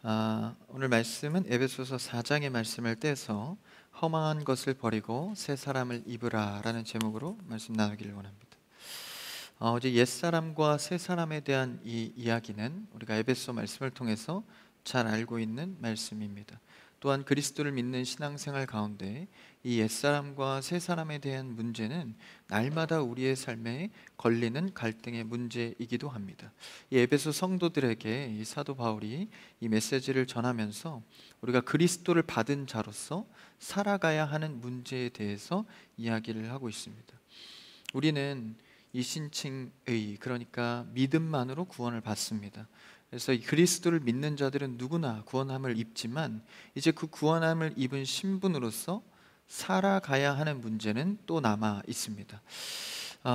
오늘 말씀은 에베소서 4장의 말씀을 떼서 허망한 것을 버리고 새 사람을 입으라 라는 제목으로 말씀 나누기를 원합니다. 어제 옛사람과 새 사람에 대한 이 이야기는 우리가 에베소 말씀을 통해서 잘 알고 있는 말씀입니다. 또한 그리스도를 믿는 신앙생활 가운데 이 옛사람과 새 사람에 대한 문제는 날마다 우리의 삶에 걸리는 갈등의 문제이기도 합니다. 이 에베소 성도들에게 이 사도 바울이 이 메시지를 전하면서 우리가 그리스도를 받은 자로서 살아가야 하는 문제에 대해서 이야기를 하고 있습니다. 우리는 이 신칭의, 그러니까 믿음만으로 구원을 받습니다. 그래서 그리스도를 믿는 자들은 누구나 구원함을 입지만 이제 그 구원함을 입은 신분으로서 살아가야 하는 문제는 또 남아 있습니다.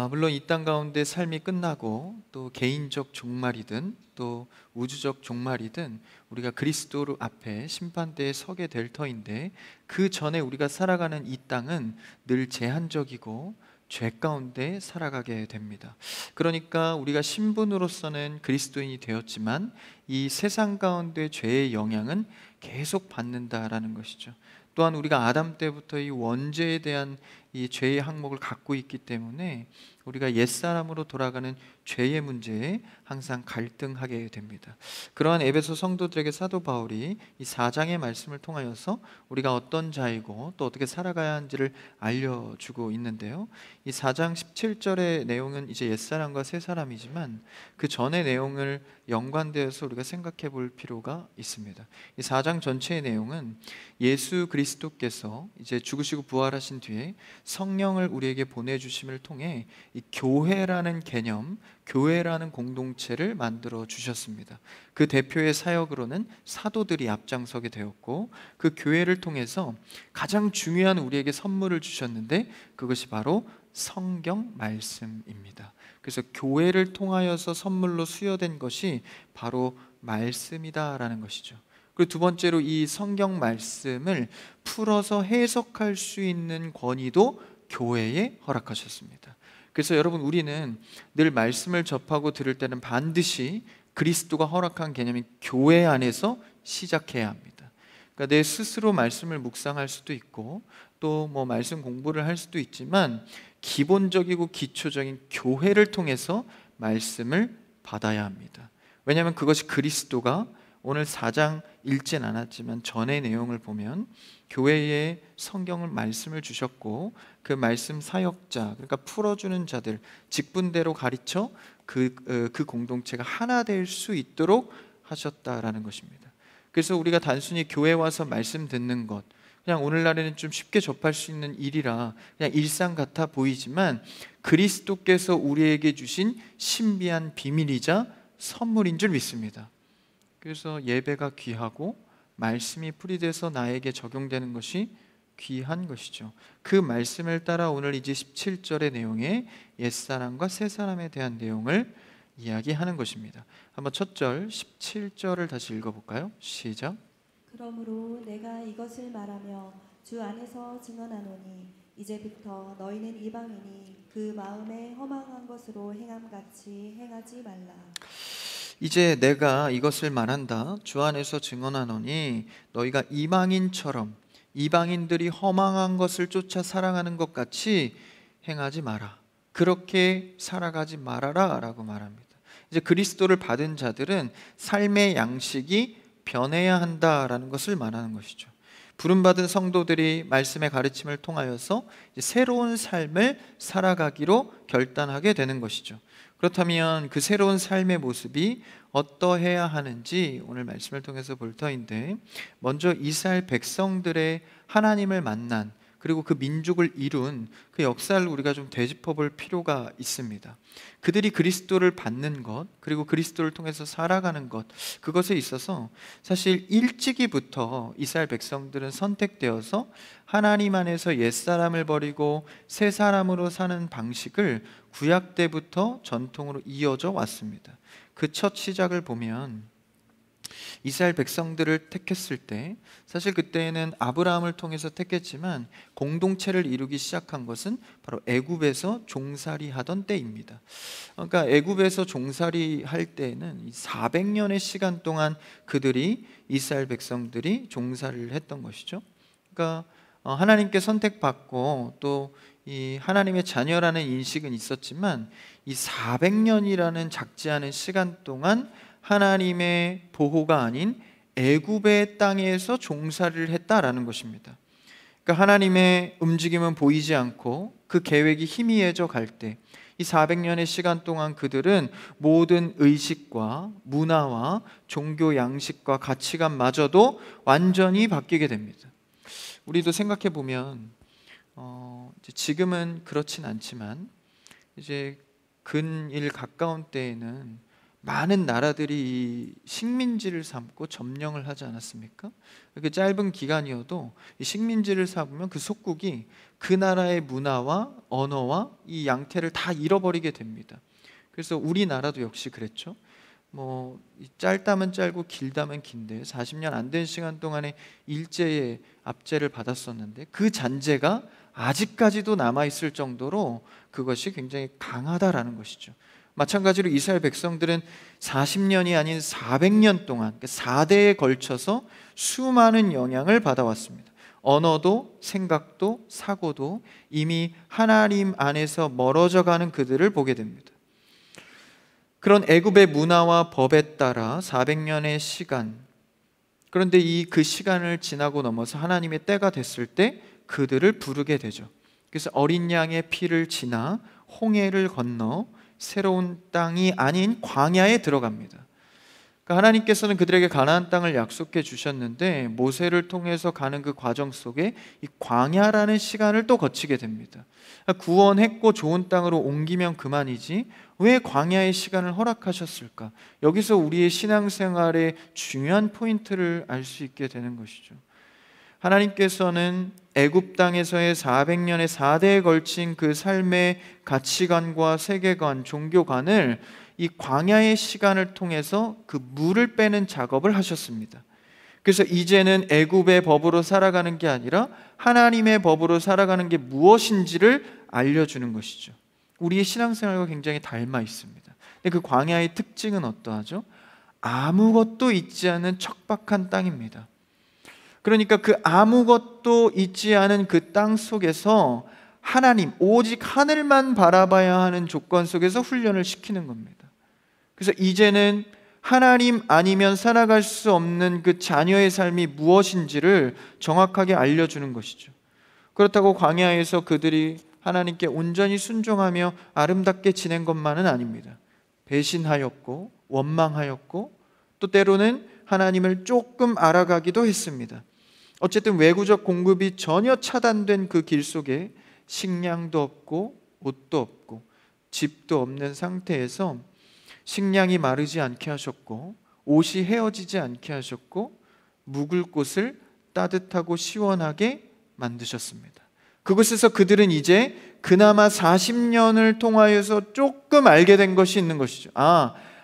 물론 이 땅 가운데 삶이 끝나고 또 개인적 종말이든 또 우주적 종말이든 우리가 그리스도 앞에 심판대에 서게 될 터인데, 그 전에 우리가 살아가는 이 땅은 늘 제한적이고 죄 가운데 살아가게 됩니다. 그러니까 우리가 신분으로서는 그리스도인이 되었지만 이 세상 가운데 죄의 영향은 계속 받는다라는 것이죠. 또한 우리가 아담 때부터 이 원죄에 대한 이 죄의 항목을 갖고 있기 때문에 우리가 옛사람으로 돌아가는 죄의 문제에 항상 갈등하게 됩니다. 그러한 에베소 성도들에게 사도 바울이 이 4장의 말씀을 통하여서 우리가 어떤 자이고 또 어떻게 살아가야 하는지를 알려주고 있는데요, 이 4장 17절의 내용은 이제 옛사람과 새사람이지만 그 전의 내용을 연관되어서 우리가 생각해 볼 필요가 있습니다. 이 4장 전체의 내용은 예수 그리스도께서 이제 죽으시고 부활하신 뒤에 성령을 우리에게 보내주심을 통해 이 교회라는 개념, 교회라는 공동체를 만들어 주셨습니다. 그 대표의 사역으로는 사도들이 앞장서게 되었고, 그 교회를 통해서 가장 중요한 우리에게 선물을 주셨는데 그것이 바로 성경 말씀입니다. 그래서 교회를 통하여서 선물로 수여된 것이 바로 말씀이다라는 것이죠. 그리고 두 번째로 이 성경 말씀을 풀어서 해석할 수 있는 권위도 교회에 허락하셨습니다. 그래서 여러분, 우리는 늘 말씀을 접하고 들을 때는 반드시 그리스도가 허락한 개념인 교회 안에서 시작해야 합니다. 그러니까 내 스스로 말씀을 묵상할 수도 있고 또 말씀 공부를 할 수도 있지만 기본적이고 기초적인 교회를 통해서 말씀을 받아야 합니다. 왜냐하면 그것이 그리스도가 오늘 4장 읽진 않았지만 전의 내용을 보면 교회에 성경을 말씀을 주셨고 그 말씀 사역자, 그러니까 풀어주는 자들, 직분대로 가르쳐 그 공동체가 하나 될 수 있도록 하셨다라는 것입니다. 그래서 우리가 단순히 교회 와서 말씀 듣는 것, 그냥 오늘날에는 좀 쉽게 접할 수 있는 일이라 그냥 일상 같아 보이지만 그리스도께서 우리에게 주신 신비한 비밀이자 선물인 줄 믿습니다. 그래서 예배가 귀하고 말씀이 풀이돼서 나에게 적용되는 것이 귀한 것이죠. 그 말씀을 따라 오늘 이제 17절의 내용에 옛사람과 새사람에 대한 내용을 이야기하는 것입니다. 한번 첫 절 17절을 다시 읽어볼까요? 시작. 그러므로 내가 이것을 말하며 주 안에서 증언하노니 이제부터 너희는 이방인이 그 마음에 허망한 것으로 행함같이 행하지 말라. 이제 내가 이것을 말한다. 주 안에서 증언하노니 너희가 이방인처럼, 이방인들이 허망한 것을 쫓아 살아가는 것 같이 행하지 마라. 그렇게 살아가지 말아라 라고 말합니다. 이제 그리스도를 받은 자들은 삶의 양식이 변해야 한다라는 것을 말하는 것이죠. 부름받은 성도들이 말씀의 가르침을 통하여서 새로운 삶을 살아가기로 결단하게 되는 것이죠. 그렇다면 그 새로운 삶의 모습이 어떠해야 하는지 오늘 말씀을 통해서 볼 터인데, 먼저 이스라엘 백성들의 하나님을 만난, 그리고 그 민족을 이룬 그 역사를 우리가 좀 되짚어 볼 필요가 있습니다. 그들이 그리스도를 받는 것, 그리고 그리스도를 통해서 살아가는 것, 그것에 있어서 사실 일찍이부터 이스라엘 백성들은 선택되어서 하나님 안에서 옛사람을 버리고 새 사람으로 사는 방식을 구약 때부터 전통으로 이어져 왔습니다. 그 첫 시작을 보면 이스라엘 백성들을 택했을 때 사실 그때는 아브라함을 통해서 택했지만 공동체를 이루기 시작한 것은 바로 애굽에서 종살이 하던 때입니다. 그러니까 애굽에서 종살이 할 때는 400년의 시간 동안 그들이 이스라엘 백성들이 종살이를 했던 것이죠. 그러니까 하나님께 선택받고 또 이 하나님의 자녀라는 인식은 있었지만 이 400년이라는 작지 않은 시간 동안 하나님의 보호가 아닌 애굽의 땅에서 종살이를 했다라는 것입니다. 그러니까 하나님의 움직임은 보이지 않고 그 계획이 희미해져 갈 때 이 400년의 시간 동안 그들은 모든 의식과 문화와 종교 양식과 가치관마저도 완전히 바뀌게 됩니다. 우리도 생각해 보면 지금은 그렇진 않지만 이제 근일 가까운 때에는 많은 나라들이 이 식민지를 삼고 점령을 하지 않았습니까? 그 짧은 기간이어도 이 식민지를 삼으면 그 속국이 그 나라의 문화와 언어와 이 양태를 다 잃어버리게 됩니다. 그래서 우리나라도 역시 그랬죠. 짧다면 짧고 길다면 긴데 40년 안 된 시간 동안에 일제의 압제를 받았었는데 그 잔재가 아직까지도 남아있을 정도로 그것이 굉장히 강하다라는 것이죠. 마찬가지로 이스라엘 백성들은 40년이 아닌 400년 동안 4대에 걸쳐서 수많은 영향을 받아왔습니다. 언어도 생각도 사고도 이미 하나님 안에서 멀어져가는 그들을 보게 됩니다. 그런 애굽의 문화와 법에 따라 400년의 시간, 그런데 그 시간을 지나고 넘어서 하나님의 때가 됐을 때 그들을 부르게 되죠. 그래서 어린 양의 피를 지나 홍해를 건너 새로운 땅이 아닌 광야에 들어갑니다. 그러니까 하나님께서는 그들에게 가나안 땅을 약속해 주셨는데 모세를 통해서 가는 그 과정 속에 이 광야라는 시간을 또 거치게 됩니다. 구원했고 좋은 땅으로 옮기면 그만이지 왜 광야의 시간을 허락하셨을까? 여기서 우리의 신앙생활의 중요한 포인트를 알 수 있게 되는 것이죠. 하나님께서는 애굽 땅에서의 400년의 4대에 걸친 그 삶의 가치관과 세계관, 종교관을 이 광야의 시간을 통해서 그 물을 빼는 작업을 하셨습니다. 그래서 이제는 애굽의 법으로 살아가는 게 아니라 하나님의 법으로 살아가는 게 무엇인지를 알려주는 것이죠. 우리의 신앙생활과 굉장히 닮아 있습니다. 근데 그 광야의 특징은 어떠하죠? 아무것도 있지 않은 척박한 땅입니다. 그러니까 그 아무것도 있지 않은 그 땅 속에서 하나님, 오직 하늘만 바라봐야 하는 조건 속에서 훈련을 시키는 겁니다. 그래서 이제는 하나님 아니면 살아갈 수 없는 그 자녀의 삶이 무엇인지를 정확하게 알려주는 것이죠. 그렇다고 광야에서 그들이 하나님께 온전히 순종하며 아름답게 지낸 것만은 아닙니다. 배신하였고 원망하였고 또 때로는 하나님을 조금 알아가기도 했습니다. 어쨌든 외구적 공급이 전혀 차단된 그 길 속에 식량도 없고 옷도 없고 집도 없는 상태에서 식량이 마르지 않게 하셨고 옷이 헤어지지 않게 하셨고 묵을 곳을 따뜻하고 시원하게 만드셨습니다. 그곳에서 그들은 이제 그나마 40년을 통하여서 조금 알게 된 것이 있는 것이죠.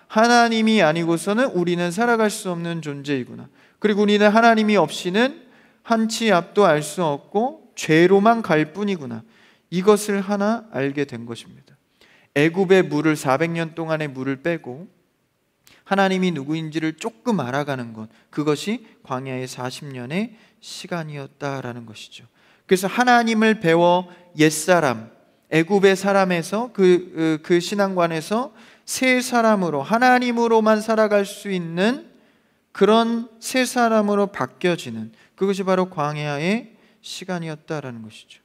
하나님이 아니고서는 우리는 살아갈 수 없는 존재이구나. 그리고 우리는 하나님이 없이는 한치 앞도 알 수 없고 죄로만 갈 뿐이구나. 이것을 하나 알게 된 것입니다. 애굽의 물을 400년 동안의 물을 빼고 하나님이 누구인지를 조금 알아가는 것, 그것이 광야의 40년의 시간이었다라는 것이죠. 그래서 하나님을 배워 옛사람, 애굽의 사람에서 그 신앙관에서 새 사람으로 하나님으로만 살아갈 수 있는 그런 새 사람으로 바뀌어지는, 그것이 바로 광야의 시간이었다라는 것이죠.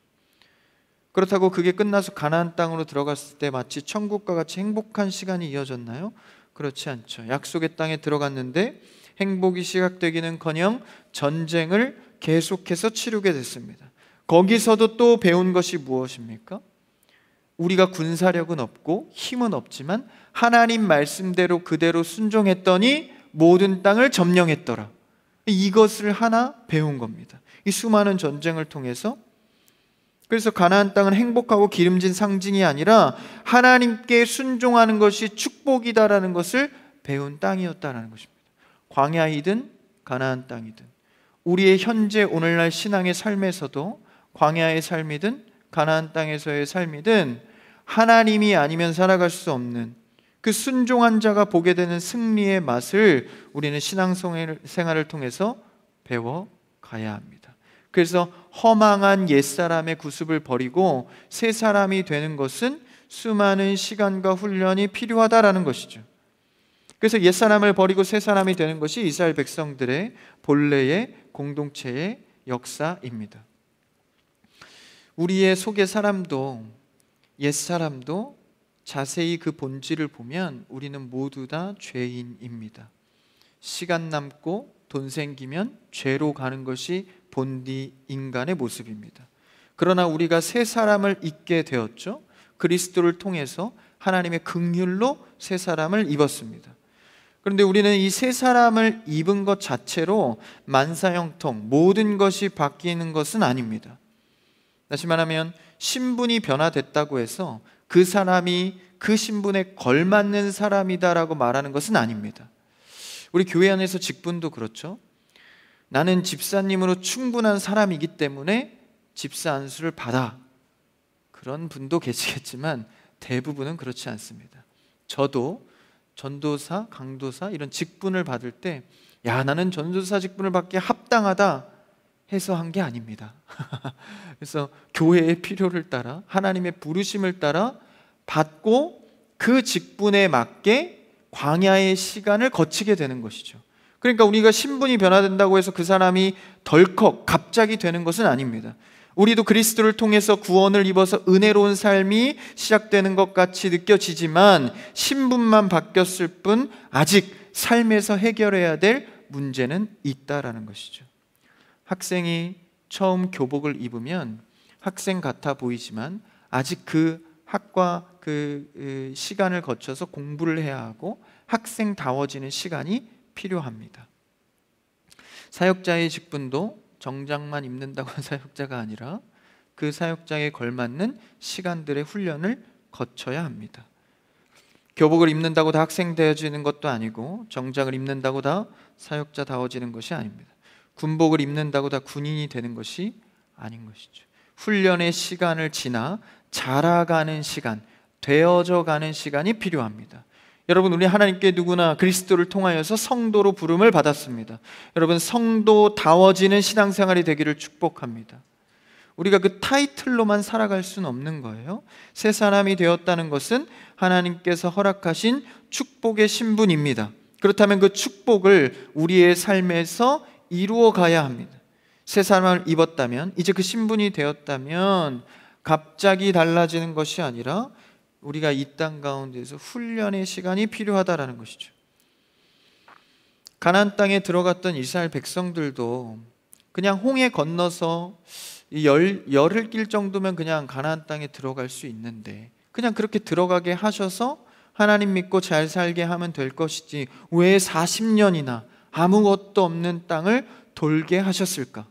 그렇다고 그게 끝나서 가나안 땅으로 들어갔을 때 마치 천국과 같이 행복한 시간이 이어졌나요? 그렇지 않죠. 약속의 땅에 들어갔는데 행복이 시작되기는커녕 전쟁을 계속해서 치르게 됐습니다. 거기서도 또 배운 것이 무엇입니까? 우리가 군사력은 없고 힘은 없지만 하나님 말씀대로 그대로 순종했더니 모든 땅을 점령했더라. 이것을 하나 배운 겁니다. 이 수많은 전쟁을 통해서. 그래서 가나안 땅은 행복하고 기름진 상징이 아니라 하나님께 순종하는 것이 축복이다라는 것을 배운 땅이었다라는 것입니다. 광야이든 가나안 땅이든, 우리의 현재 오늘날 신앙의 삶에서도 광야의 삶이든 가나안 땅에서의 삶이든 하나님이 아니면 살아갈 수 없는 그 순종한 자가 보게 되는 승리의 맛을 우리는 신앙생활을 통해서 배워가야 합니다. 그래서 허망한 옛사람의 구습을 버리고 새 사람이 되는 것은 수많은 시간과 훈련이 필요하다라는 것이죠. 그래서 옛사람을 버리고 새 사람이 되는 것이 이스라엘 백성들의 본래의 공동체의 역사입니다. 우리의 속의 사람도, 옛사람도 자세히 그 본질을 보면 우리는 모두 다 죄인입니다. 시간 남고 돈 생기면 죄로 가는 것이 본디 인간의 모습입니다. 그러나 우리가 새 사람을 입게 되었죠. 그리스도를 통해서 하나님의 긍휼로 새 사람을 입었습니다. 그런데 우리는 이 새 사람을 입은 것 자체로 만사형통 모든 것이 바뀌는 것은 아닙니다. 다시 말하면 신분이 변화됐다고 해서 그 사람이 그 신분에 걸맞는 사람이다라고 말하는 것은 아닙니다. 우리 교회 안에서 직분도 그렇죠. 나는 집사님으로 충분한 사람이기 때문에 집사 안수를 받아, 그런 분도 계시겠지만 대부분은 그렇지 않습니다. 저도 전도사, 강도사 이런 직분을 받을 때 나는 전도사 직분을 받기에 합당하다 해서 한 게 아닙니다. 그래서 교회의 필요를 따라, 하나님의 부르심을 따라 받고 그 직분에 맞게 광야의 시간을 거치게 되는 것이죠. 그러니까 우리가 신분이 변화된다고 해서 그 사람이 덜컥 갑자기 되는 것은 아닙니다. 우리도 그리스도를 통해서 구원을 입어서 은혜로운 삶이 시작되는 것 같이 느껴지지만 신분만 바뀌었을 뿐 아직 삶에서 해결해야 될 문제는 있다라는 것이죠. 학생이 처음 교복을 입으면 학생 같아 보이지만 아직 그 학과 그 시간을 거쳐서 공부를 해야 하고 학생다워지는 시간이 필요합니다. 사역자의 직분도 정장만 입는다고 한 사역자가 아니라 그 사역자에 걸맞는 시간들의 훈련을 거쳐야 합니다. 교복을 입는다고 다 학생 되어지는 것도 아니고 정장을 입는다고 다 사역자다워지는 것이 아닙니다. 군복을 입는다고 다 군인이 되는 것이 아닌 것이죠. 훈련의 시간을 지나 자라가는 시간, 되어져 가는 시간이 필요합니다. 여러분, 우리 하나님께 누구나 그리스도를 통하여서 성도로 부름을 받았습니다. 여러분, 성도다워지는 신앙생활이 되기를 축복합니다. 우리가 그 타이틀로만 살아갈 수는 없는 거예요. 새 사람이 되었다는 것은 하나님께서 허락하신 축복의 신분입니다. 그렇다면 그 축복을 우리의 삶에서 이루어 가야 합니다. 새 사람을 입었다면, 이제 그 신분이 되었다면 갑자기 달라지는 것이 아니라 우리가 이 땅 가운데서 훈련의 시간이 필요하다라는 것이죠. 가나안 땅에 들어갔던 이스라엘 백성들도 그냥 홍해 건너서 열흘 길 정도면 그냥 가나안 땅에 들어갈 수 있는데 그냥 그렇게 들어가게 하셔서 하나님 믿고 잘 살게 하면 될 것이지 왜 40년이나 아무것도 없는 땅을 돌게 하셨을까?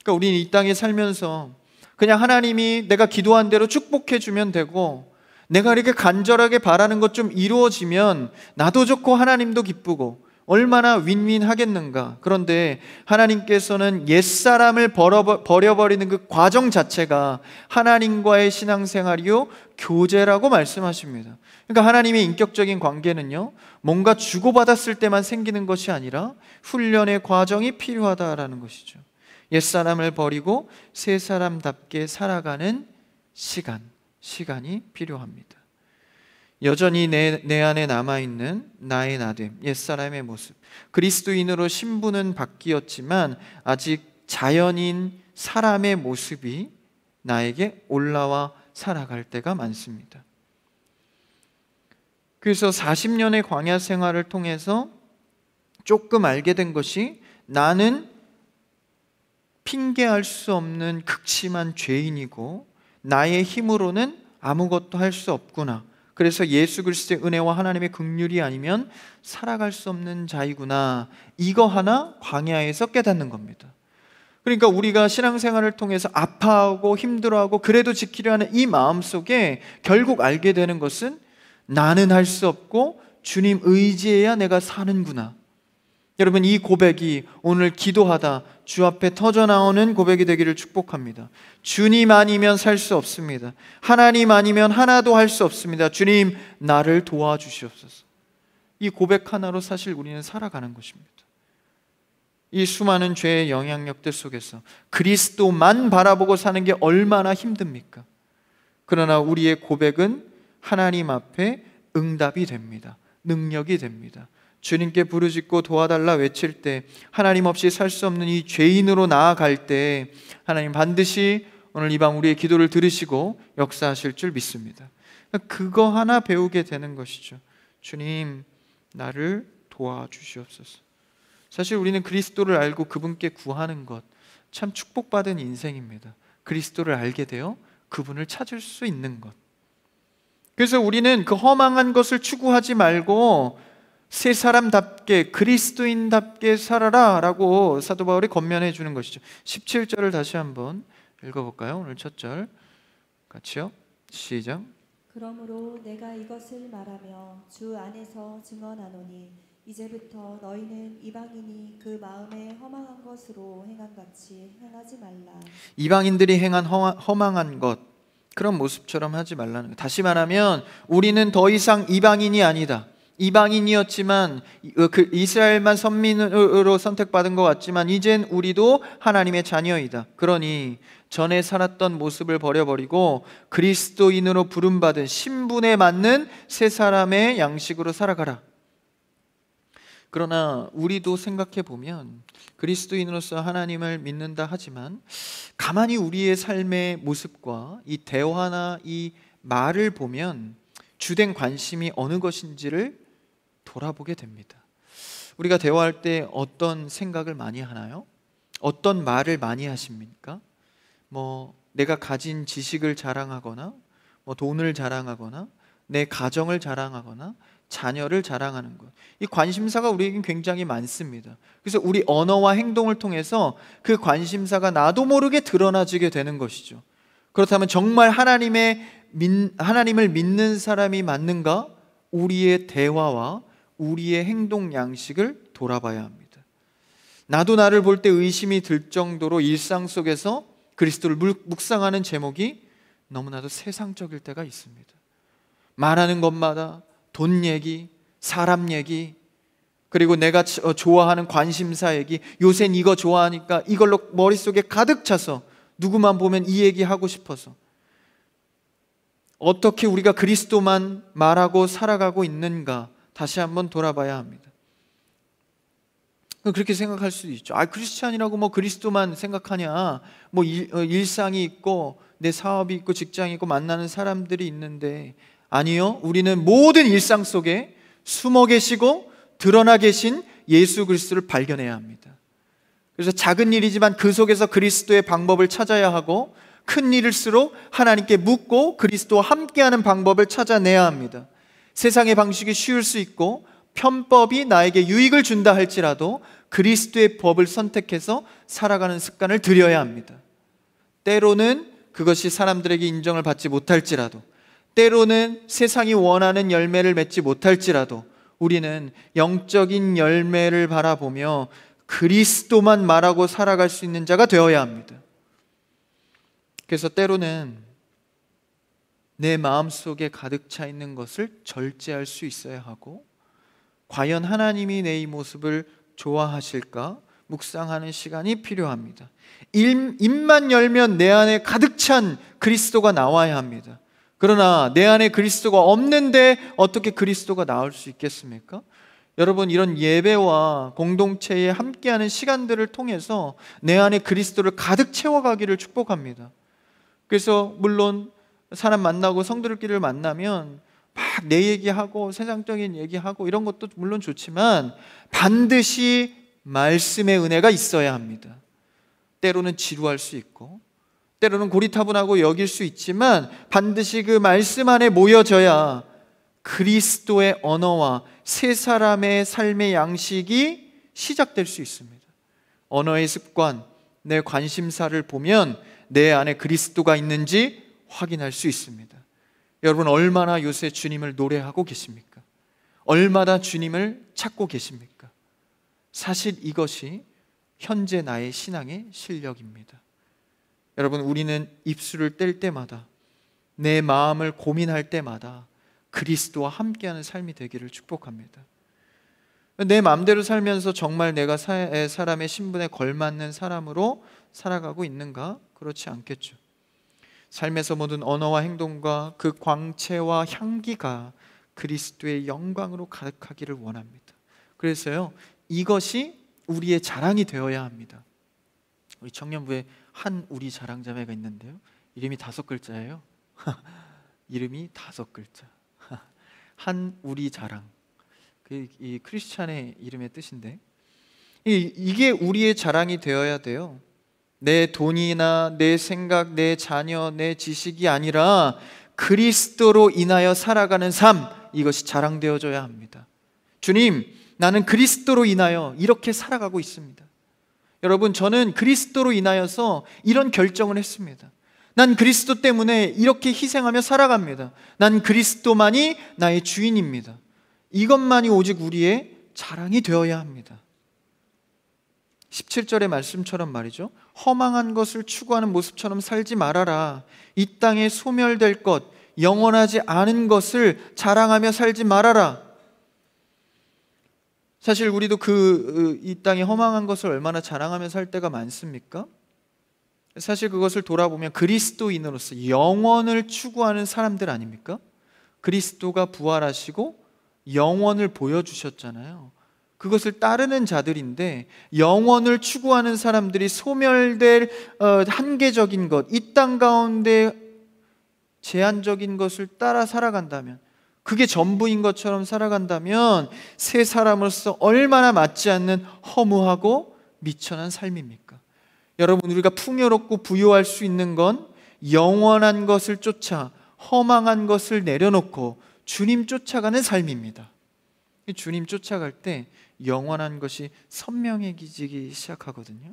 그러니까 우리는 이 땅에 살면서 그냥 하나님이 내가 기도한 대로 축복해 주면 되고 내가 이렇게 간절하게 바라는 것 좀 이루어지면 나도 좋고 하나님도 기쁘고 얼마나 윈윈 하겠는가. 그런데 하나님께서는 옛사람을 버려버리는 그 과정 자체가 하나님과의 신앙생활이요 교제라고 말씀하십니다. 그러니까 하나님의 인격적인 관계는요 뭔가 주고받았을 때만 생기는 것이 아니라 훈련의 과정이 필요하다라는 것이죠. 옛사람을 버리고 새 사람답게 살아가는 시간이 필요합니다. 여전히 내 안에 남아있는 나의 나됨, 옛사람의 모습, 그리스도인으로 신분은 바뀌었지만 아직 자연인 사람의 모습이 나에게 올라와 살아갈 때가 많습니다. 그래서 40년의 광야 생활을 통해서 조금 알게 된 것이 나는 핑계할 수 없는 극심한 죄인이고 나의 힘으로는 아무것도 할 수 없구나. 그래서 예수 그리스도의 은혜와 하나님의 긍휼이 아니면 살아갈 수 없는 자이구나. 이거 하나 광야에서 깨닫는 겁니다. 그러니까 우리가 신앙생활을 통해서 아파하고 힘들어하고 그래도 지키려 하는 이 마음속에 결국 알게 되는 것은 나는 할 수 없고 주님 의지해야 내가 사는구나. 여러분, 이 고백이 오늘 기도하다 주 앞에 터져나오는 고백이 되기를 축복합니다. 주님 아니면 살 수 없습니다. 하나님 아니면 하나도 할 수 없습니다. 주님, 나를 도와주시옵소서. 이 고백 하나로 사실 우리는 살아가는 것입니다. 이 수많은 죄의 영향력들 속에서 그리스도만 바라보고 사는 게 얼마나 힘듭니까? 그러나 우리의 고백은 하나님 앞에 응답이 됩니다. 능력이 됩니다. 주님께 부르짖고 도와달라 외칠 때, 하나님 없이 살 수 없는 이 죄인으로 나아갈 때 하나님 반드시 오늘 이 밤 우리의 기도를 들으시고 역사하실 줄 믿습니다. 그거 하나 배우게 되는 것이죠. 주님, 나를 도와주시옵소서. 사실 우리는 그리스도를 알고 그분께 구하는 것, 참 축복받은 인생입니다. 그리스도를 알게 되어 그분을 찾을 수 있는 것. 그래서 우리는 그 허망한 것을 추구하지 말고 새 사람답게, 그리스도인답게 살아라 라고 사도 바울이 권면해 주는 것이죠. 17절을 다시 한번 읽어볼까요? 오늘 첫 절 같이요. 시작. 그러므로 내가 이것을 말하며 주 안에서 증언하노니 이제부터 너희는 이방인이 그 마음에 허망한 것으로 행함같이 행하지 말라. 이방인들이 행한 허망한 것, 그런 모습처럼 하지 말라는 것. 다시 말하면 우리는 더 이상 이방인이 아니다. 이방인이었지만 그 이스라엘만 선민으로 선택받은 것 같지만 이젠 우리도 하나님의 자녀이다. 그러니 전에 살았던 모습을 버려버리고 그리스도인으로 부름받은 신분에 맞는 새 사람의 양식으로 살아가라. 그러나 우리도 생각해 보면 그리스도인으로서 하나님을 믿는다 하지만 가만히 우리의 삶의 모습과 이 대화나 이 말을 보면 주된 관심이 어느 것인지를 돌아보게 됩니다. 우리가 대화할 때 어떤 생각을 많이 하나요? 어떤 말을 많이 하십니까? 내가 가진 지식을 자랑하거나 돈을 자랑하거나 내 가정을 자랑하거나 자녀를 자랑하는 것, 이 관심사가 우리에겐 굉장히 많습니다. 그래서 우리 언어와 행동을 통해서 그 관심사가 나도 모르게 드러나지게 되는 것이죠. 그렇다면 정말 하나님을 믿는 사람이 맞는가? 우리의 대화와 우리의 행동 양식을 돌아봐야 합니다. 나도 나를 볼 때 의심이 들 정도로 일상 속에서 그리스도를 묵상하는 제목이 너무나도 세상적일 때가 있습니다. 말하는 것마다 돈 얘기, 사람 얘기, 그리고 내가 좋아하는 관심사 얘기, 요샌 이거 좋아하니까 이걸로 머릿속에 가득 차서 누구만 보면 이 얘기 하고 싶어서 어떻게 우리가 그리스도만 말하고 살아가고 있는가 다시 한번 돌아봐야 합니다. 그렇게 생각할 수도 있죠. 크리스찬이라고 그리스도만 생각하냐, 일상이 있고 내 사업이 있고 직장이 있고 만나는 사람들이 있는데, 아니요, 우리는 모든 일상 속에 숨어 계시고 드러나 계신 예수 그리스도를 발견해야 합니다. 그래서 작은 일이지만 그 속에서 그리스도의 방법을 찾아야 하고, 큰 일일수록 하나님께 묻고 그리스도와 함께하는 방법을 찾아내야 합니다. 세상의 방식이 쉬울 수 있고 편법이 나에게 유익을 준다 할지라도 그리스도의 법을 선택해서 살아가는 습관을 들여야 합니다. 때로는 그것이 사람들에게 인정을 받지 못할지라도, 때로는 세상이 원하는 열매를 맺지 못할지라도 우리는 영적인 열매를 바라보며 그리스도만 말하고 살아갈 수 있는 자가 되어야 합니다. 그래서 때로는 내 마음속에 가득 차 있는 것을 절제할 수 있어야 하고, 과연 하나님이 내 이 모습을 좋아하실까 묵상하는 시간이 필요합니다. 입만 열면 내 안에 가득 찬 그리스도가 나와야 합니다. 그러나 내 안에 그리스도가 없는데 어떻게 그리스도가 나올 수 있겠습니까? 여러분, 이런 예배와 공동체에 함께하는 시간들을 통해서 내 안에 그리스도를 가득 채워가기를 축복합니다. 그래서 물론 사람 만나고 성도들끼리를 만나면 막 내 얘기하고 세상적인 얘기하고 이런 것도 물론 좋지만 반드시 말씀의 은혜가 있어야 합니다. 때로는 지루할 수 있고 때로는 고리타분하고 여길 수 있지만 반드시 그 말씀 안에 모여져야 그리스도의 언어와 새 사람의 삶의 양식이 시작될 수 있습니다. 언어의 습관, 내 관심사를 보면 내 안에 그리스도가 있는지 확인할 수 있습니다. 여러분, 얼마나 요새 주님을 노래하고 계십니까? 얼마나 주님을 찾고 계십니까? 사실 이것이 현재 나의 신앙의 실력입니다. 여러분, 우리는 입술을 뗄 때마다, 내 마음을 고민할 때마다 그리스도와 함께하는 삶이 되기를 축복합니다. 내 마음대로 살면서 정말 내가 사람의 신분에 걸맞는 사람으로 살아가고 있는가? 그렇지 않겠죠. 삶에서 모든 언어와 행동과 그 광채와 향기가 그리스도의 영광으로 가득하기를 원합니다. 그래서요, 이것이 우리의 자랑이 되어야 합니다. 우리 청년부에 한 우리 자랑자매가 있는데요, 이름이 5글자예요. 이름이 5글자. 한 우리 자랑. 이 크리스찬의 이름의 뜻인데, 이게 우리의 자랑이 되어야 돼요. 내 돈이나 내 생각, 내 자녀, 내 지식이 아니라 그리스도로 인하여 살아가는 삶, 이것이 자랑되어져야 합니다. 주님, 나는 그리스도로 인하여 이렇게 살아가고 있습니다. 여러분, 저는 그리스도로 인하여서 이런 결정을 했습니다. 난 그리스도 때문에 이렇게 희생하며 살아갑니다. 난 그리스도만이 나의 주인입니다. 이것만이 오직 우리의 자랑이 되어야 합니다. 17절의 말씀처럼 말이죠, 허망한 것을 추구하는 모습처럼 살지 말아라. 이 땅에 소멸될 것, 영원하지 않은 것을 자랑하며 살지 말아라. 사실 우리도 이 땅에 허망한 것을 얼마나 자랑하며 살 때가 많습니까? 사실 그것을 돌아보면 그리스도인으로서 영원을 추구하는 사람들 아닙니까? 그리스도가 부활하시고 영원을 보여주셨잖아요. 그것을 따르는 자들인데, 영원을 추구하는 사람들이 소멸될 한계적인 것, 이 땅 가운데 제한적인 것을 따라 살아간다면, 그게 전부인 것처럼 살아간다면 새 사람으로서 얼마나 맞지 않는 허무하고 미천한 삶입니까? 여러분, 우리가 풍요롭고 부유할 수 있는 건 영원한 것을 쫓아 허망한 것을 내려놓고 주님 쫓아가는 삶입니다. 주님 쫓아갈 때 영원한 것이 선명해지기 시작하거든요.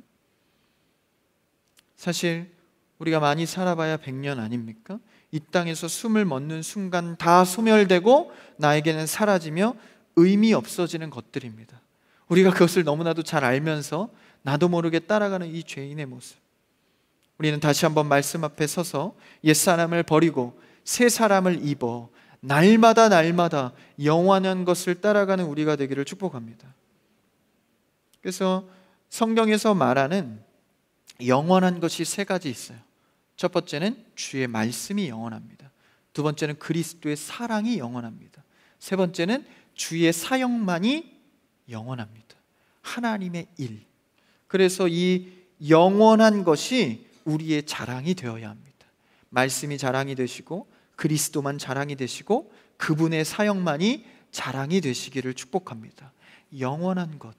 사실 우리가 많이 살아봐야 100년 아닙니까? 이 땅에서 숨을 멎는 순간 다 소멸되고 나에게는 사라지며 의미 없어지는 것들입니다. 우리가 그것을 너무나도 잘 알면서 나도 모르게 따라가는 이 죄인의 모습, 우리는 다시 한번 말씀 앞에 서서 옛사람을 버리고 새 사람을 입어 날마다 영원한 것을 따라가는 우리가 되기를 축복합니다. 그래서 성경에서 말하는 영원한 것이 3가지 있어요. 첫 번째는 주의 말씀이 영원합니다. 두 번째는 그리스도의 사랑이 영원합니다. 세 번째는 주의 사역만이 영원합니다. 하나님의 일. 그래서 이 영원한 것이 우리의 자랑이 되어야 합니다. 말씀이 자랑이 되시고 그리스도만 자랑이 되시고 그분의 사역만이 자랑이 되시기를 축복합니다. 영원한 것.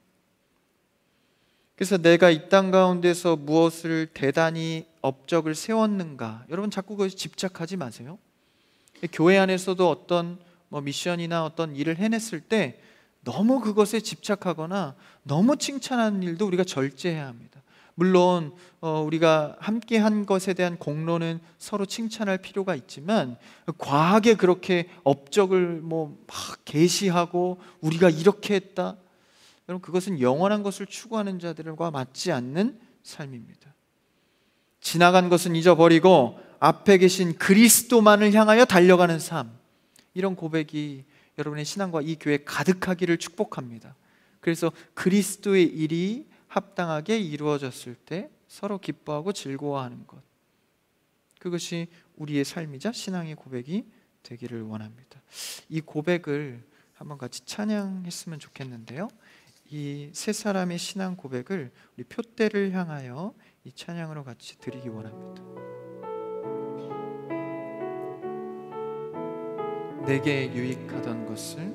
그래서 내가 이 땅 가운데서 무엇을 대단히 업적을 세웠는가, 여러분 자꾸 그것에 집착하지 마세요. 교회 안에서도 어떤 미션이나 어떤 일을 해냈을 때 너무 그것에 집착하거나 너무 칭찬하는 일도 우리가 절제해야 합니다. 물론 우리가 함께 한 것에 대한 공로는 서로 칭찬할 필요가 있지만, 과하게 그렇게 업적을 막 계시하고 우리가 이렇게 했다, 여러분 그것은 영원한 것을 추구하는 자들과 맞지 않는 삶입니다. 지나간 것은 잊어버리고 앞에 계신 그리스도만을 향하여 달려가는 삶, 이런 고백이 여러분의 신앙과 이 교회에 가득하기를 축복합니다. 그래서 그리스도의 일이 합당하게 이루어졌을 때 서로 기뻐하고 즐거워하는 것, 그것이 우리의 삶이자 신앙의 고백이 되기를 원합니다. 이 고백을 한번 같이 찬양했으면 좋겠는데요, 이 세 사람의 신앙 고백을 우리 표대를 향하여 이 찬양으로 같이 드리기 원합니다. 내게 유익하던 것을,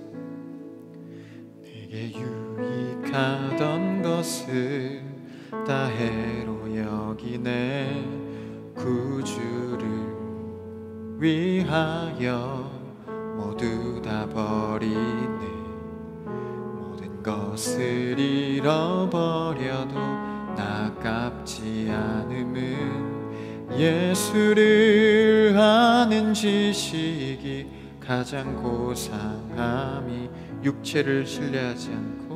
내게 유익하던 것을 다 해로 여기네. 구주를 위하여 모두 다 버리네. 모든 것을 잃어버려도 아깝지 않음은 예수를 아는 지식이 가장 고상함이, 육체를 신뢰하지 않고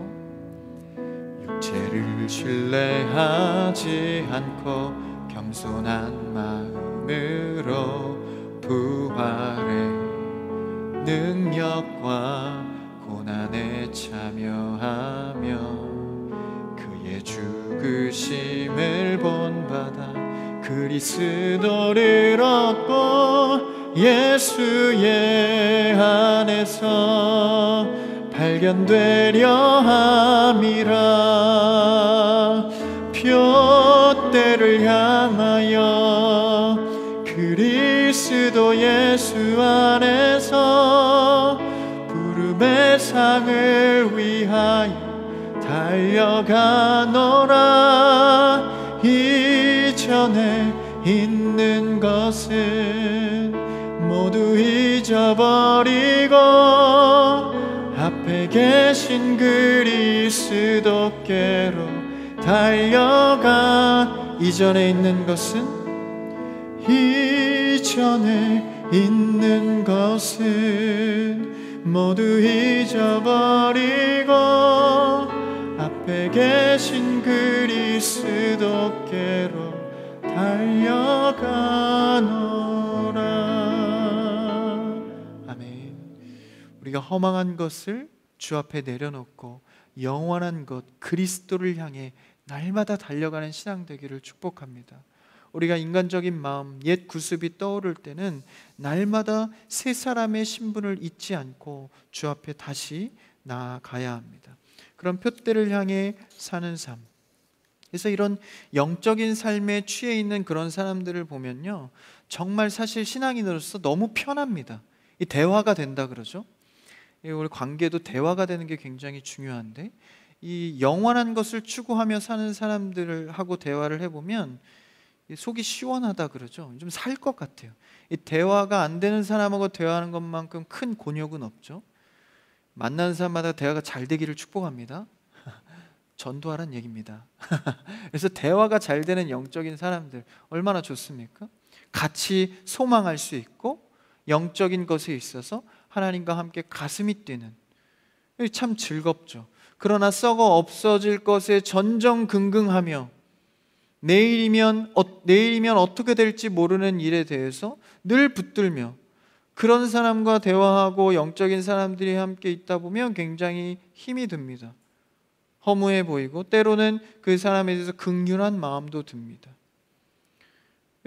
죄를 신뢰하지 않고 겸손한 마음으로 부활의 능력과 고난에 참여하며 그의 죽으심을 본받아 그리스도를 얻고 예수의 안에서 발견되려 함이라. 표대를 향하여 그리스도 예수 안에서 부름의 상을 위하여 달려가노라. 이전에 있는 것은 모두 잊어버리고 앞에 계신 그리스도께로 달려가. 이전에 있는 것은 이전에 있는 것은 모두 잊어버리고 앞에 계신 그리스도께로 달려가노라. 아멘. 우리가 허망한 것을 주 앞에 내려놓고 영원한 것 그리스도를 향해 날마다 달려가는 신앙 되기를 축복합니다. 우리가 인간적인 마음, 옛 구습이 떠오를 때는 날마다 새 사람의 신분을 잊지 않고 주 앞에 다시 나아가야 합니다. 그런 표대를 향해 사는 삶. 그래서 이런 영적인 삶에 취해 있는 그런 사람들을 보면요, 정말 사실 신앙인으로서 너무 편합니다. 이 대화가 된다 그러죠. 우리 관계도 대화가 되는 게 굉장히 중요한데, 이 영원한 것을 추구하며 사는 사람들하고 대화를 해보면 속이 시원하다 그러죠. 좀 살 것 같아요. 이 대화가 안 되는 사람하고 대화하는 것만큼 큰 곤욕은 없죠. 만나는 사람마다 대화가 잘 되기를 축복합니다. 전도하란 얘기입니다. 그래서 대화가 잘 되는 영적인 사람들 얼마나 좋습니까? 같이 소망할 수 있고 영적인 것에 있어서 하나님과 함께 가슴이 뛰는, 참 즐겁죠. 그러나 썩어 없어질 것에 전전긍긍하며 내일이면 어떻게 될지 모르는 일에 대해서 늘 붙들며 그런 사람과 대화하고 영적인 사람들이 함께 있다 보면 굉장히 힘이 듭니다. 허무해 보이고 때로는 그 사람에 대해서 긍휼한 마음도 듭니다.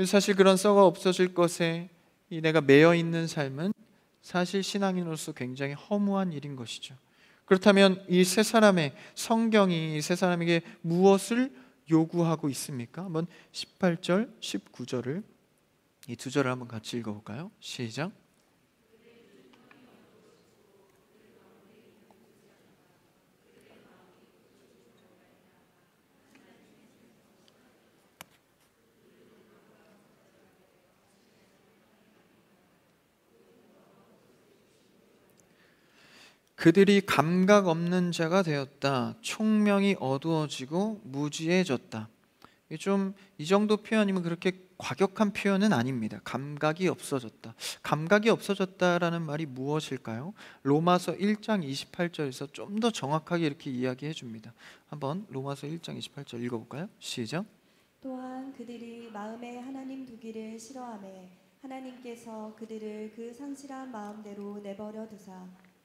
사실 그런 썩어 없어질 것에 내가 매여 있는 삶은 사실 신앙인으로서 굉장히 허무한 일인 것이죠. 그렇다면 이 세 사람의 성경이 이 세 사람에게 무엇을 요구하고 있습니까? 한번 18절, 19절을 이 두 절을 한번 같이 읽어볼까요? 시작. 그들이 감각 없는 자가 되었다. 총명이 어두워지고 무지해졌다. 좀 이 정도 표현이면 그렇게 과격한 표현은 아닙니다. 감각이 없어졌다. 감각이 없어졌다라는 말이 무엇일까요? 로마서 1장 28절에서 좀 더 정확하게 이렇게 이야기해 줍니다. 한번 로마서 1장 28절 읽어볼까요? 시작. 또한 그들이 마음에 하나님 두기를 싫어하매 하나님께서 그들을 그 상실한 마음대로 내버려 두사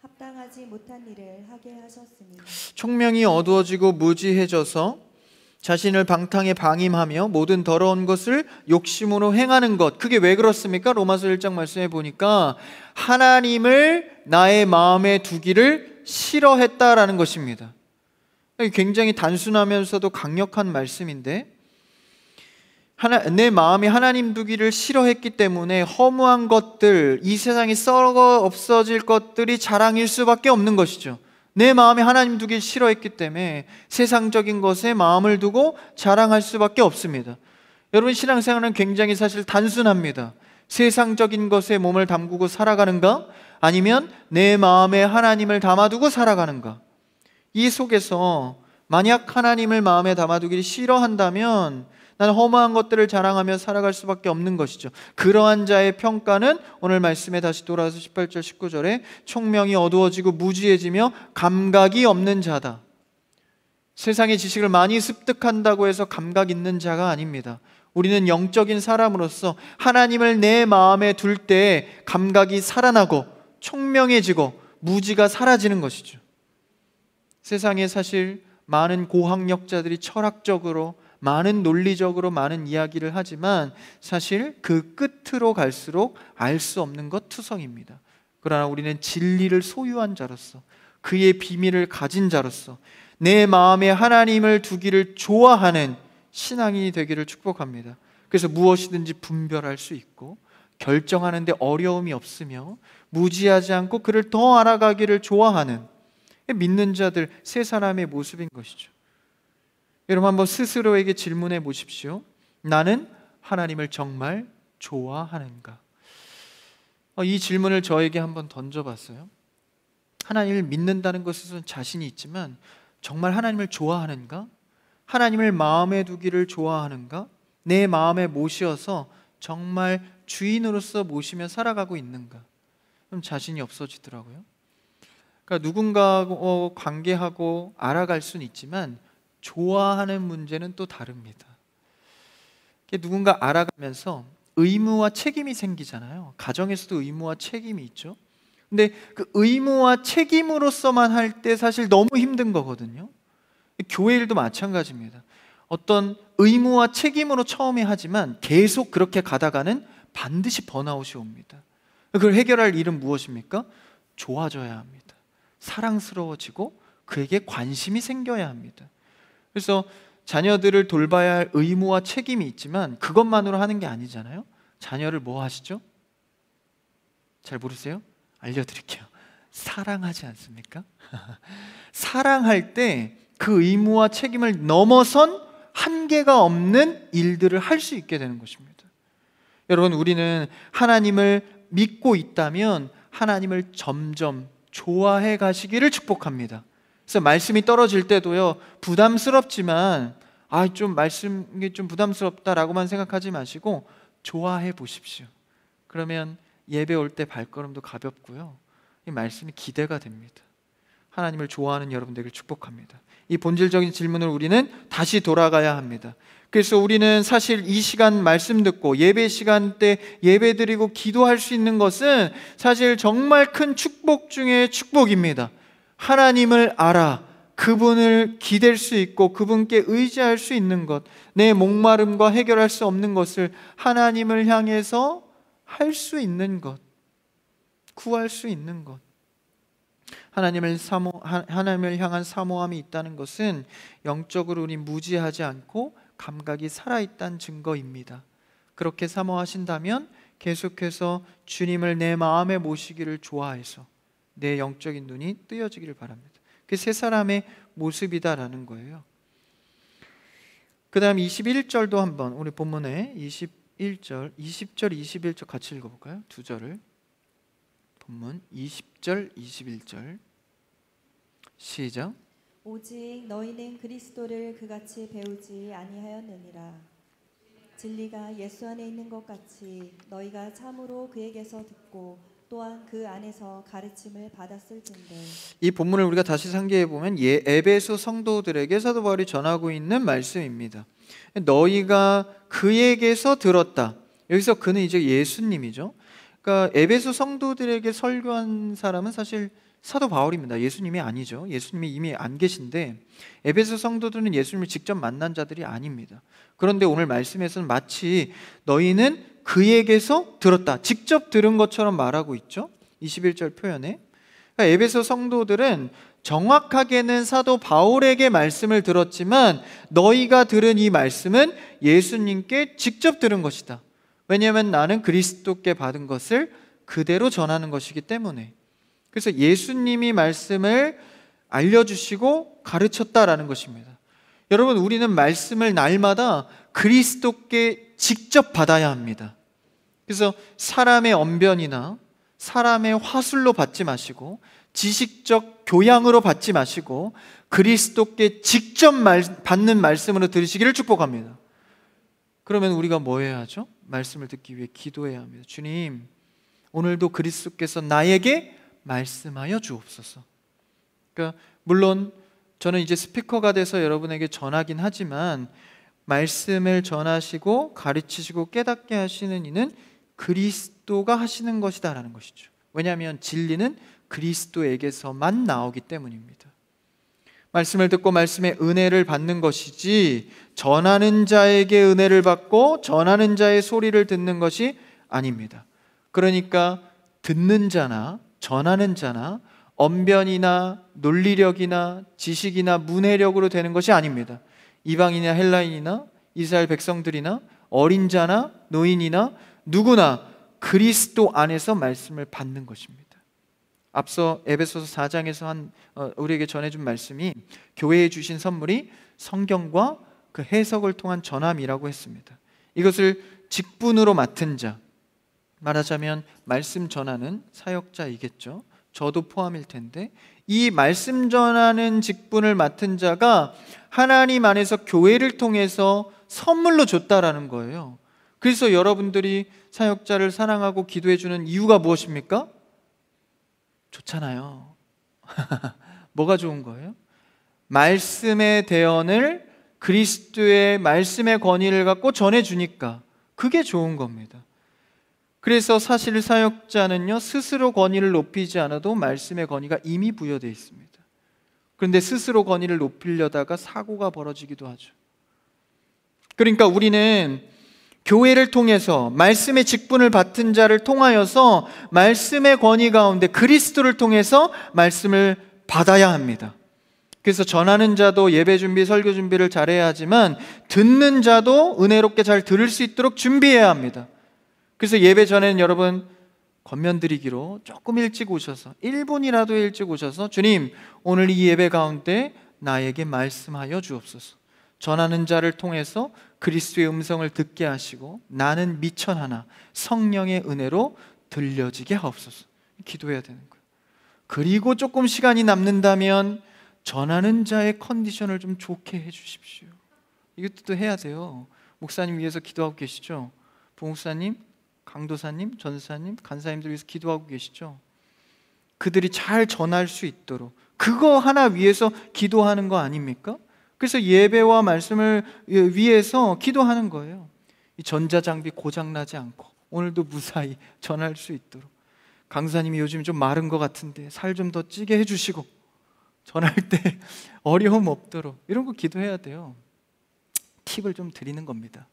합당하지 못한 일을 하게 하셨으니. 총명이 어두워지고 무지해져서 자신을 방탕에 방임하며 모든 더러운 것을 욕심으로 행하는 것, 그게 왜 그렇습니까? 로마서 1장 말씀해 보니까 하나님을 나의 마음에 두기를 싫어했다라는 것입니다. 굉장히 단순하면서도 강력한 말씀인데, 내 마음이 하나님 두기를 싫어했기 때문에 허무한 것들, 이 세상에 썩어 없어질 것들이 자랑일 수밖에 없는 것이죠. 내 마음이 하나님 두기를 싫어했기 때문에 세상적인 것에 마음을 두고 자랑할 수밖에 없습니다. 여러분, 신앙생활은 굉장히 사실 단순합니다. 세상적인 것에 몸을 담그고 살아가는가? 아니면 내 마음에 하나님을 담아두고 살아가는가? 이 속에서 만약 하나님을 마음에 담아두기를 싫어한다면 나는 허무한 것들을 자랑하며 살아갈 수밖에 없는 것이죠. 그러한 자의 평가는 오늘 말씀에 다시 돌아와서 18절 19절에 총명이 어두워지고 무지해지며 감각이 없는 자다. 세상의 지식을 많이 습득한다고 해서 감각 있는 자가 아닙니다. 우리는 영적인 사람으로서 하나님을 내 마음에 둘 때 감각이 살아나고 총명해지고 무지가 사라지는 것이죠. 세상에 사실 많은 고학력자들이 철학적으로, 많은 논리적으로 많은 이야기를 하지만 사실 그 끝으로 갈수록 알 수 없는 것 투성입니다. 그러나 우리는 진리를 소유한 자로서, 그의 비밀을 가진 자로서 내 마음에 하나님을 두기를 좋아하는 신앙인이 되기를 축복합니다. 그래서 무엇이든지 분별할 수 있고 결정하는데 어려움이 없으며 무지하지 않고 그를 더 알아가기를 좋아하는 믿는 자들 세 사람의 모습인 것이죠. 여러분 한번 스스로에게 질문해 보십시오. 나는 하나님을 정말 좋아하는가? 이 질문을 저에게 한번 던져봤어요. 하나님을 믿는다는 것에서는 자신이 있지만 정말 하나님을 좋아하는가? 하나님을 마음에 두기를 좋아하는가? 내 마음에 모셔서 정말 주인으로서 모시며 살아가고 있는가? 그럼 자신이 없어지더라고요. 그러니까 누군가하고 관계하고 알아갈 수는 있지만 좋아하는 문제는 또 다릅니다. 누군가 알아가면서 의무와 책임이 생기잖아요. 가정에서도 의무와 책임이 있죠. 근데 그 의무와 책임으로서만 할 때 사실 너무 힘든 거거든요. 교회 일도 마찬가지입니다. 어떤 의무와 책임으로 처음에 하지만 계속 그렇게 가다가는 반드시 번아웃이 옵니다. 그걸 해결할 일은 무엇입니까? 좋아져야 합니다. 사랑스러워지고 그에게 관심이 생겨야 합니다. 그래서 자녀들을 돌봐야 할 의무와 책임이 있지만 그것만으로 하는 게 아니잖아요. 자녀를 뭐 하시죠? 잘 모르세요? 알려드릴게요. 사랑하지 않습니까? 사랑할 때 그 의무와 책임을 넘어선 한계가 없는 일들을 할 수 있게 되는 것입니다. 여러분, 우리는 하나님을 믿고 있다면 하나님을 점점 좋아해 가시기를 축복합니다. 그래서 말씀이 떨어질 때도요, 부담스럽지만 좀 말씀이 좀 부담스럽다라고만 생각하지 마시고 좋아해 보십시오. 그러면 예배 올 때 발걸음도 가볍고요, 이 말씀이 기대가 됩니다. 하나님을 좋아하는 여러분 되기를 축복합니다. 이 본질적인 질문을 우리는 다시 돌아가야 합니다. 그래서 우리는 사실 이 시간 말씀 듣고 예배 시간 때 예배 드리고 기도할 수 있는 것은 사실 정말 큰 축복 중에 축복입니다. 하나님을 알아 그분을 기댈 수 있고 그분께 의지할 수 있는 것, 내 목마름과 해결할 수 없는 것을 하나님을 향해서 할 수 있는 것, 구할 수 있는 것, 하나님을 향한 사모함이 있다는 것은 영적으로 우리 무지하지 않고 감각이 살아있다는 증거입니다. 그렇게 사모하신다면 계속해서 주님을 내 마음에 모시기를 좋아해서 내 영적인 눈이 뜨여지기를 바랍니다. 그 세 사람의 모습이다라는 거예요. 그 다음 21절도 한번 우리 본문에 21절, 20절, 21절 같이 읽어볼까요? 두 절을. 본문 20절, 21절 시작. 오직 너희는 그리스도를 그같이 배우지 아니하였느니라. 진리가 예수 안에 있는 것 같이 너희가 참으로 그에게서 듣고 또한 그 안에서 가르침을 받았을진데. 이 본문을 우리가 다시 상기해 보면 에베소 성도들에게 사도 바울이 전하고 있는 말씀입니다. 너희가 그에게서 들었다. 여기서 그는 이제 예수님이죠. 그러니까 에베소 성도들에게 설교한 사람은 사실 사도 바울입니다. 예수님이 아니죠. 예수님이 이미 안 계신데 에베소 성도들은 예수님을 직접 만난 자들이 아닙니다. 그런데 오늘 말씀에서는 마치 너희는 그에게서 들었다, 직접 들은 것처럼 말하고 있죠. 21절 표현에. 그러니까 에베소 성도들은 정확하게는 사도 바울에게 말씀을 들었지만 너희가 들은 이 말씀은 예수님께 직접 들은 것이다. 왜냐하면 나는 그리스도께 받은 것을 그대로 전하는 것이기 때문에. 그래서 예수님이 말씀을 알려주시고 가르쳤다라는 것입니다. 여러분, 우리는 말씀을 날마다 그리스도께 직접 받아야 합니다. 그래서 사람의 언변이나 사람의 화술로 받지 마시고 지식적 교양으로 받지 마시고 그리스도께 직접 받는 말씀으로 들으시기를 축복합니다. 그러면 우리가 뭐 해야 하죠? 말씀을 듣기 위해 기도해야 합니다. 주님, 오늘도 그리스도께서 나에게 말씀하여 주옵소서. 그러니까 물론 저는 이제 스피커가 돼서 여러분에게 전하긴 하지만 말씀을 전하시고 가르치시고 깨닫게 하시는 이는 그리스도가 하시는 것이다라는 것이죠. 왜냐하면 진리는 그리스도에게서만 나오기 때문입니다. 말씀을 듣고 말씀의 은혜를 받는 것이지 전하는 자에게 은혜를 받고 전하는 자의 소리를 듣는 것이 아닙니다. 그러니까 듣는 자나 전하는 자나 언변이나 논리력이나 지식이나 문해력으로 되는 것이 아닙니다. 이방인이나 헬라인이나 이스라엘 백성들이나 어린 자나 노인이나 누구나 그리스도 안에서 말씀을 받는 것입니다. 앞서 에베소서 4장에서 우리에게 전해준 말씀이 교회에 주신 선물이 성경과 그 해석을 통한 전함이라고 했습니다. 이것을 직분으로 맡은 자, 말하자면 말씀 전하는 사역자이겠죠. 저도 포함일 텐데 이 말씀 전하는 직분을 맡은 자가 하나님 안에서 교회를 통해서 선물로 줬다라는 거예요. 그래서 여러분들이 사역자를 사랑하고 기도해 주는 이유가 무엇입니까? 좋잖아요. 뭐가 좋은 거예요? 말씀의 대언을 그리스도의 말씀의 권위를 갖고 전해주니까 그게 좋은 겁니다. 그래서 사실 사역자는요, 스스로 권위를 높이지 않아도 말씀의 권위가 이미 부여되어 있습니다. 그런데 스스로 권위를 높이려다가 사고가 벌어지기도 하죠. 그러니까 우리는 교회를 통해서 말씀의 직분을 받은 자를 통하여서 말씀의 권위 가운데 그리스도를 통해서 말씀을 받아야 합니다. 그래서 전하는 자도 예배 준비, 설교 준비를 잘해야 하지만 듣는 자도 은혜롭게 잘 들을 수 있도록 준비해야 합니다. 그래서 예배 전에는 여러분 권면드리기로 조금 일찍 오셔서 1분이라도 일찍 오셔서 주님, 오늘 이 예배 가운데 나에게 말씀하여 주옵소서. 전하는 자를 통해서 그리스도의 음성을 듣게 하시고 나는 미천하나 성령의 은혜로 들려지게 하옵소서. 기도해야 되는 거예요. 그리고 조금 시간이 남는다면 전하는 자의 컨디션을 좀 좋게 해주십시오. 이것도 해야 돼요. 목사님 위해서 기도하고 계시죠? 부목사님, 강도사님, 전사님, 간사님들 위해서 기도하고 계시죠? 그들이 잘 전할 수 있도록 그거 하나 위해서 기도하는 거 아닙니까? 그래서 예배와 말씀을 위해서 기도하는 거예요. 이 전자장비 고장나지 않고 오늘도 무사히 전할 수 있도록. 강사님이 요즘 좀 마른 것 같은데 살 좀 더 찌게 해주시고 전할 때 어려움 없도록 이런 거 기도해야 돼요. 팁을 좀 드리는 겁니다.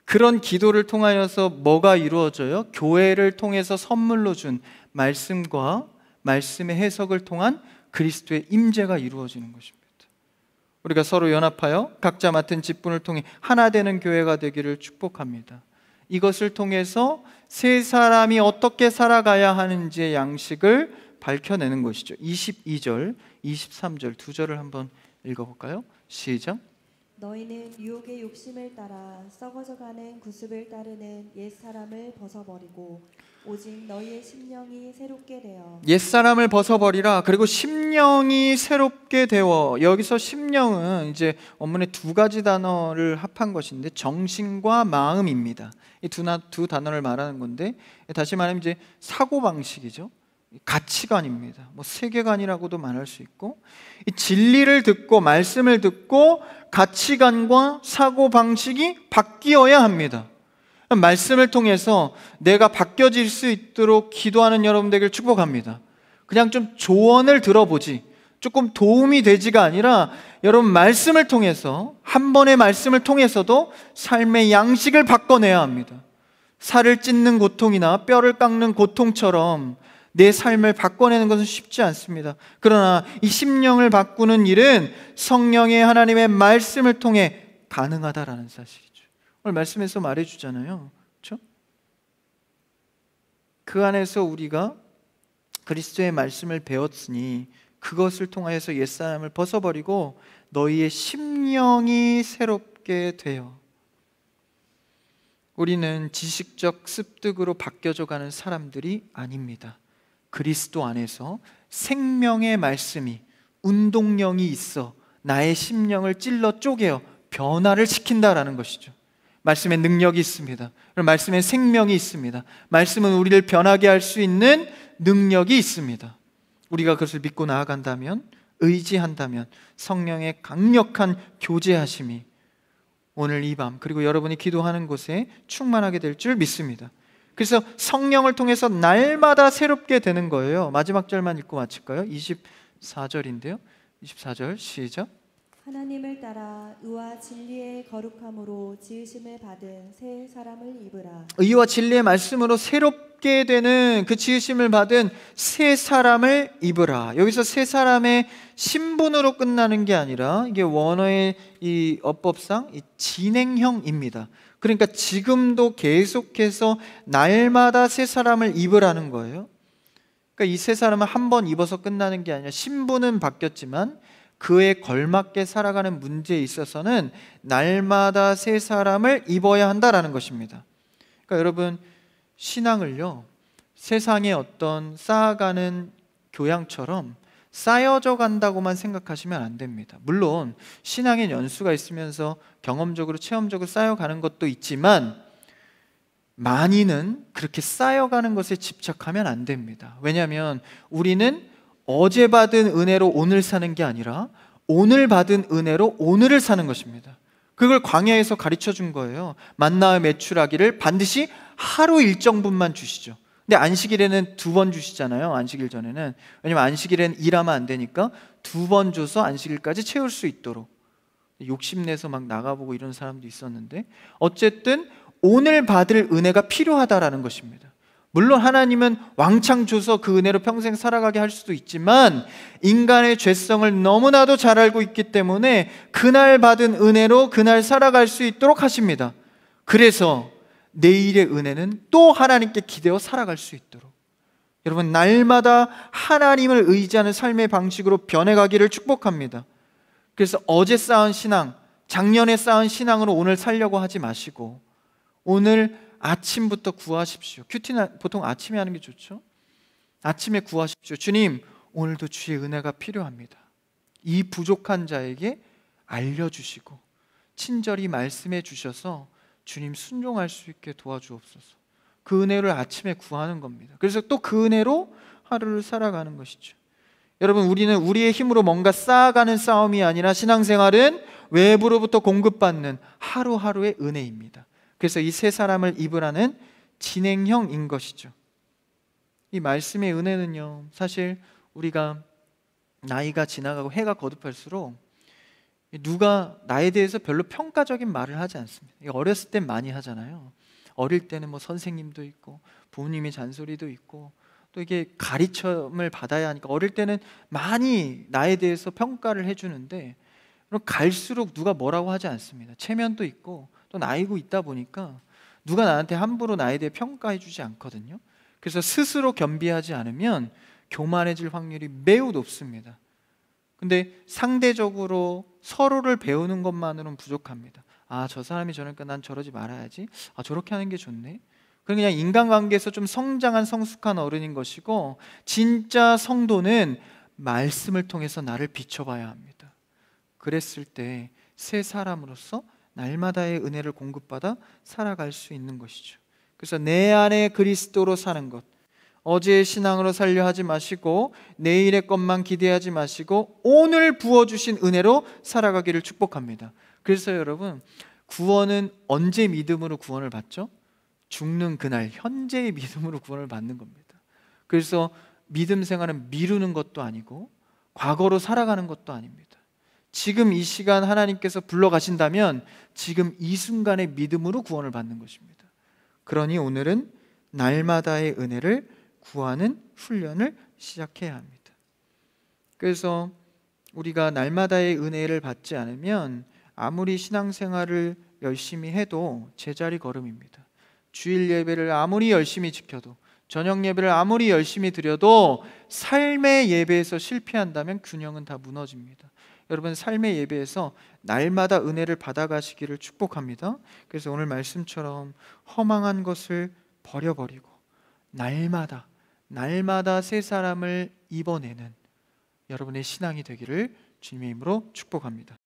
그런 기도를 통하여서 뭐가 이루어져요? 교회를 통해서 선물로 준 말씀과 말씀의 해석을 통한 그리스도의 임재가 이루어지는 것입니다. 우리가 서로 연합하여 각자 맡은 직분을 통해 하나 되는 교회가 되기를 축복합니다. 이것을 통해서 세 사람이 어떻게 살아가야 하는지의 양식을 밝혀내는 것이죠. 22절, 23절 두 절을 한번 읽어볼까요? 시작. 너희는 유혹의 욕심을 따라 썩어져가는 구습을 따르는 옛사람을 벗어버리고 오직 너희의 심령이 새롭게 되어 옛사람을 벗어버리라. 그리고 심령이 새롭게 되어. 여기서 심령은 이제 원문에 두 가지 단어를 합한 것인데 정신과 마음입니다. 이 두 단어를 말하는 건데 다시 말하면 이제 사고방식이죠. 가치관입니다. 뭐 세계관이라고도 말할 수 있고 이 진리를 듣고 말씀을 듣고 가치관과 사고방식이 바뀌어야 합니다. 말씀을 통해서 내가 바뀌어질 수 있도록 기도하는 여러분 되길 축복합니다. 그냥 좀 조언을 들어보지 조금 도움이 되지가 아니라 여러분 말씀을 통해서 한 번의 말씀을 통해서도 삶의 양식을 바꿔내야 합니다. 살을 찢는 고통이나 뼈를 깎는 고통처럼 내 삶을 바꿔내는 것은 쉽지 않습니다. 그러나 이 심령을 바꾸는 일은 성령의 하나님의 말씀을 통해 가능하다라는 사실이죠. 오늘 말씀에서 말해주잖아요. 그렇죠? 그 안에서 우리가 그리스도의 말씀을 배웠으니 그것을 통하여서 옛사람을 벗어버리고 너희의 심령이 새롭게 되어. 우리는 지식적 습득으로 바뀌어져 가는 사람들이 아닙니다. 그리스도 안에서 생명의 말씀이 운동령이 있어 나의 심령을 찔러 쪼개어 변화를 시킨다라는 것이죠. 말씀에 능력이 있습니다. 말씀에 생명이 있습니다. 말씀은 우리를 변하게 할 수 있는 능력이 있습니다. 우리가 그것을 믿고 나아간다면 의지한다면 성령의 강력한 교제하심이 오늘 이 밤 그리고 여러분이 기도하는 곳에 충만하게 될 줄 믿습니다. 그래서 성령을 통해서 날마다 새롭게 되는 거예요. 마지막 절만 읽고 마칠까요? 24절인데요 24절 시작. 하나님을 따라 의와 진리의 거룩함으로 지으심을 받은 새 사람을 입으라. 의와 진리의 말씀으로 새롭게 되는 그 지으심을 받은 새 사람을 입으라. 여기서 새 사람의 신분으로 끝나는 게 아니라 이게 원어의 이 어법상 이 진행형입니다. 그러니까 지금도 계속해서 날마다 새 사람을 입으라는 거예요. 그러니까 이 새 사람은 한 번 입어서 끝나는 게 아니라 신분은 바뀌었지만 그에 걸맞게 살아가는 문제에 있어서는 날마다 새 사람을 입어야 한다라는 것입니다. 그러니까 여러분, 신앙을요 세상의 어떤 쌓아가는 교양처럼 쌓여져 간다고만 생각하시면 안 됩니다. 물론 신앙의 연수가 있으면서 경험적으로 체험적으로 쌓여가는 것도 있지만 많이는 그렇게 쌓여가는 것에 집착하면 안 됩니다. 왜냐하면 우리는 어제 받은 은혜로 오늘 사는 게 아니라 오늘 받은 은혜로 오늘을 사는 것입니다. 그걸 광야에서 가르쳐 준 거예요. 만나와 메추라기를 반드시 하루 일정분만 주시죠. 근데 안식일에는 2번 주시잖아요. 안식일 전에는. 왜냐면 안식일에는 일하면 안 되니까 2번 줘서 안식일까지 채울 수 있도록. 욕심내서 막 나가보고 이런 사람도 있었는데 어쨌든 오늘 받을 은혜가 필요하다라는 것입니다. 물론 하나님은 왕창 줘서 그 은혜로 평생 살아가게 할 수도 있지만 인간의 죄성을 너무나도 잘 알고 있기 때문에 그날 받은 은혜로 그날 살아갈 수 있도록 하십니다. 그래서 내일의 은혜는 또 하나님께 기대어 살아갈 수 있도록 여러분 날마다 하나님을 의지하는 삶의 방식으로 변해가기를 축복합니다. 그래서 어제 쌓은 신앙, 작년에 쌓은 신앙으로 오늘 살려고 하지 마시고 오늘 아침부터 구하십시오. 큐티는 보통 아침에 하는 게 좋죠. 아침에 구하십시오. 주님, 오늘도 주의 은혜가 필요합니다. 이 부족한 자에게 알려주시고 친절히 말씀해 주셔서 주님 순종할 수 있게 도와주옵소서. 그 은혜를 아침에 구하는 겁니다. 그래서 또 그 은혜로 하루를 살아가는 것이죠. 여러분, 우리는 우리의 힘으로 뭔가 쌓아가는 싸움이 아니라 신앙생활은 외부로부터 공급받는 하루하루의 은혜입니다. 그래서 이 세 사람을 입으라는 진행형인 것이죠. 이 말씀의 은혜는요 사실 우리가 나이가 지나가고 해가 거듭할수록 누가 나에 대해서 별로 평가적인 말을 하지 않습니다. 어렸을 땐 많이 하잖아요. 어릴 때는 뭐 선생님도 있고 부모님의 잔소리도 있고 또 이게 가르침을 받아야 하니까 어릴 때는 많이 나에 대해서 평가를 해주는데 갈수록 누가 뭐라고 하지 않습니다. 체면도 있고 또 나이고 있다 보니까 누가 나한테 함부로 나에 대해 평가해 주지 않거든요. 그래서 스스로 겸비하지 않으면 교만해질 확률이 매우 높습니다. 근데 상대적으로 서로를 배우는 것만으로는 부족합니다. 아, 저 사람이 저러니까 난 저러지 말아야지. 아, 저렇게 하는 게 좋네. 그냥 인간관계에서 좀 성장한 성숙한 어른인 것이고 진짜 성도는 말씀을 통해서 나를 비춰봐야 합니다. 그랬을 때 새 사람으로서 날마다의 은혜를 공급받아 살아갈 수 있는 것이죠. 그래서 내 안에 그리스도로 사는 것, 어제의 신앙으로 살려 하지 마시고 내일의 것만 기대하지 마시고 오늘 부어주신 은혜로 살아가기를 축복합니다. 그래서 여러분, 구원은 언제 믿음으로 구원을 받죠? 죽는 그날 현재의 믿음으로 구원을 받는 겁니다. 그래서 믿음 생활은 미루는 것도 아니고 과거로 살아가는 것도 아닙니다. 지금 이 시간 하나님께서 불러가신다면 지금 이 순간의 믿음으로 구원을 받는 것입니다. 그러니 오늘은 날마다의 은혜를 구하는 훈련을 시작해야 합니다. 그래서 우리가 날마다의 은혜를 받지 않으면 아무리 신앙생활을 열심히 해도 제자리 걸음입니다. 주일 예배를 아무리 열심히 지켜도 저녁 예배를 아무리 열심히 드려도 삶의 예배에서 실패한다면 균형은 다 무너집니다. 여러분, 삶의 예배에서 날마다 은혜를 받아가시기를 축복합니다. 그래서 오늘 말씀처럼 허망한 것을 버려버리고 날마다 새 사람을 입어내는 여러분의 신앙이 되기를 주님의 이름으로 축복합니다.